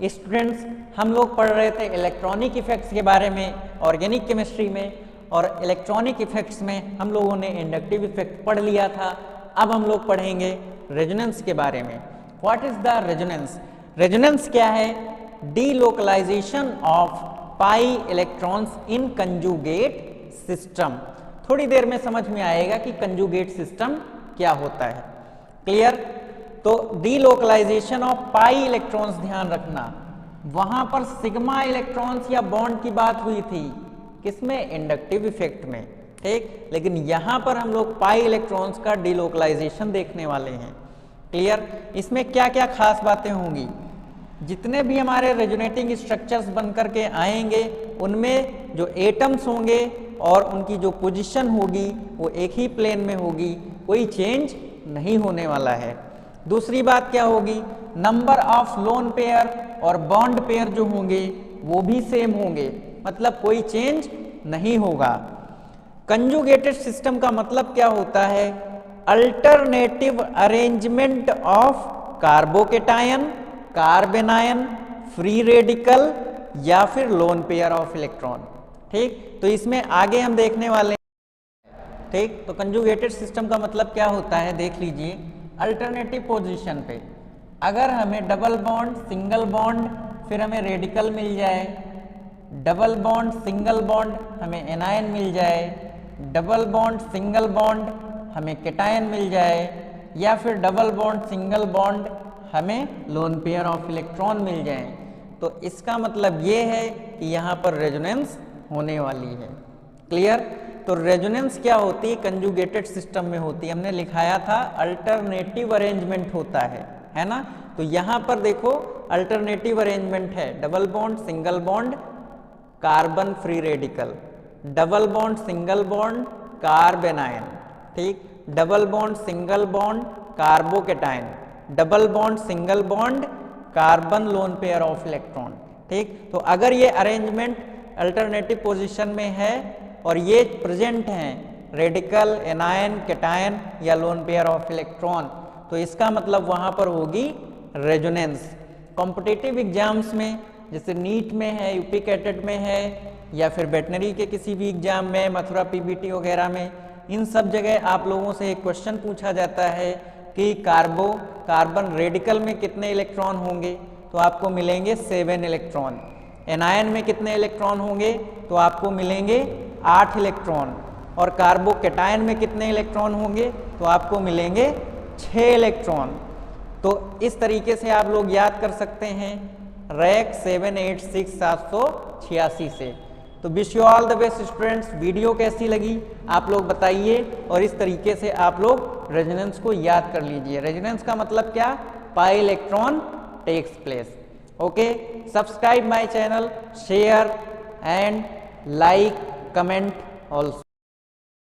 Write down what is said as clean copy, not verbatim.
Students, हम लोग पढ़ रहे थे इलेक्ट्रॉनिक इफेक्ट्स के बारे में ऑर्गेनिक केमिस्ट्री में, और इलेक्ट्रॉनिक इफेक्ट्स में हम लोगों ने इंडक्टिव इफेक्ट पढ़ लिया था। अब हम लोग पढ़ेंगे रेजोनेंस के बारे में। What is the resonance? Resonance क्या है? Delocalization of pi electrons in conjugate system. थोड़ी देर में समझ में आएगा कि कंजुगेट सिस्टम क्या होता है। क्लियर? तो डीलोकलाइजेशन ऑफ पाई इलेक्ट्रॉन्स, ध्यान रखना, वहां पर सिग्मा इलेक्ट्रॉन्स या बॉन्ड की बात हुई थी, किसमें? इंडक्टिव इफेक्ट में, ठीक। लेकिन यहां पर हम लोग पाई इलेक्ट्रॉन्स का डीलोकलाइजेशन देखने वाले हैं। क्लियर? इसमें क्या क्या खास बातें होंगी? जितने भी हमारे रेजोनेटिंग स्ट्रक्चर्स बनकर के आएंगे उनमें जो एटम्स होंगे और उनकी जो पोजीशन होगी वो एक ही प्लेन में होगी, कोई चेंज नहीं होने वाला है। दूसरी बात क्या होगी? नंबर ऑफ लोन पेयर और बॉन्ड पेयर जो होंगे वो भी सेम होंगे, मतलब कोई चेंज नहीं होगा। कंजुगेटेड सिस्टम का मतलब क्या होता है? Alternative arrangement of carbocation, carbanion, free radical या फिर लोन पेयर ऑफ इलेक्ट्रॉन, ठीक। तो इसमें आगे हम देखने वाले हैं, ठीक। तो कंजुगेटेड सिस्टम का मतलब क्या होता है, देख लीजिए। अल्टरनेटिव पोजीशन पे अगर हमें डबल बॉन्ड, सिंगल बॉन्ड, फिर हमें रेडिकल मिल जाए, डबल बॉन्ड, सिंगल बॉन्ड हमें एनायन मिल जाए, डबल बॉन्ड, सिंगल बॉन्ड हमें केटायन मिल जाए, या फिर डबल बॉन्ड, सिंगल बॉन्ड हमें लोन पेयर ऑफ इलेक्ट्रॉन मिल जाए, तो इसका मतलब ये है कि यहाँ पर रेजोनेंस होने वाली है। क्लियर? तो रेजोनेंस क्या होती है? कंजुगेटेड सिस्टम में होती है। हमने लिखाया था अल्टरनेटिव अरेंजमेंट होता है ना। तो यहाँ पर देखो अल्टरनेटिव अरेंजमेंट है, double bond, single bond, carbon free radical, double bond, single bond, carbanion, ठीक, double bond, single bond, carbocation, double bond, single bond, carbon lone pair of electron, ठीक। तो अगर ये अरेंजमेंट अल्टरनेटिव पोजीशन में है और ये प्रेजेंट हैं रेडिकल, एनायन, केटायन या लोन पेयर ऑफ इलेक्ट्रॉन, तो इसका मतलब वहां पर होगी रेजोनेंस। कॉम्पिटिटिव एग्जाम्स में जैसे नीट में है, यूपी कैटेट में है, या फिर वेटनरी के किसी भी एग्जाम में, मथुरा पीबीटी वगैरह में, इन सब जगह आप लोगों से एक क्वेश्चन पूछा जाता है कि कार्बन रेडिकल में कितने इलेक्ट्रॉन होंगे, तो आपको मिलेंगे 7 इलेक्ट्रॉन। एनायन में कितने इलेक्ट्रॉन होंगे, तो आपको मिलेंगे 8 इलेक्ट्रॉन। और कार्बोकेटायन में कितने इलेक्ट्रॉन होंगे, तो आपको मिलेंगे 6 इलेक्ट्रॉन। तो इस तरीके से आप लोग याद कर सकते हैं रैक 786 से। तो wish you all the best students. Video कैसी लगी आप लोग बताइए, और इस तरीके से आप लोग रेजोनेंस को याद कर लीजिए। रेजोनेंस का मतलब क्या? Pi electron takes place. Okay, subscribe my channel, share and like, comment also.